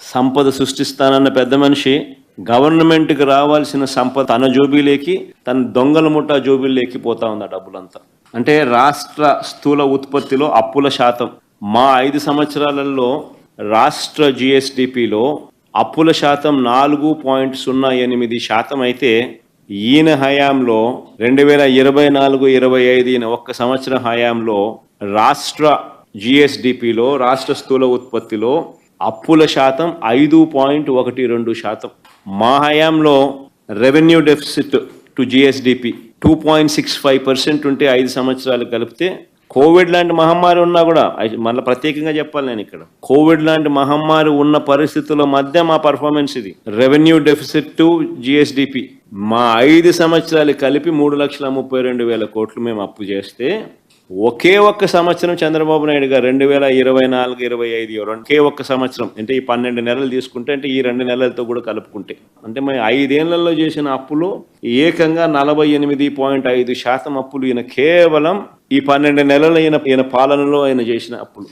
సంపద సృష్టిస్తానన్న పెద్ద మనిషి గవర్నమెంట్కి రావాల్సిన సంపద తన జోబీలేకి, తన దొంగల ముఠా జోబీలేకి పోతా ఉంది ఆ డబ్బులంతా. అంటే రాష్ట్ర స్థూల ఉత్పత్తిలో అప్పుల శాతం మా 5 సంవత్సరాలలో రాష్ట్ర జిఎస్డిపిలో అప్పుల శాతం 4.08% అయితే ఈయన హయాంలో 2024-25 ఈయన ఒక్క సంవత్సరం హయాంలో రాష్ట్ర జిఎస్డిపిలో రాష్ట్ర స్థూల ఉత్పత్తిలో అప్పుల శాతం 5.12%. మా హయాంలో రెవెన్యూ డెఫిసిట్ టు జిఎస్డిపి 2.65% ఉంటే 5 సంవత్సరాలు కలిపితే కోవిడ్ లాంటి మహమ్మారి ఉన్నా కూడా, మళ్ళీ ప్రత్యేకంగా చెప్పాలి నేను ఇక్కడ, కోవిడ్ లాంటి మహమ్మారి ఉన్న పరిస్థితుల మధ్య మా పర్ఫార్మెన్స్ ఇది. రెవెన్యూ డెఫిసిట్ టు జిఎస్డిపి మా 5 సంవత్సరాలు కలిపి 3,32,000 కోట్లు మేము అప్పు చేస్తే, ఒకే ఒక్క సంవత్సరం చంద్రబాబు నాయుడు గారు 2024-25 ఒకే ఒక్క సంవత్సరం అంటే ఈ 12 నెలలు తీసుకుంటే, అంటే ఈ 2 నెలలతో కూడా కలుపుకుంటే, అంటే మేము 5 ఏళ్లలో చేసిన అప్పులు ఏకంగా 48.5% అప్పులు ఈయన కేవలం ఈ 12 నెలల ఈయన పాలనలో ఆయన చేసిన అప్పులు.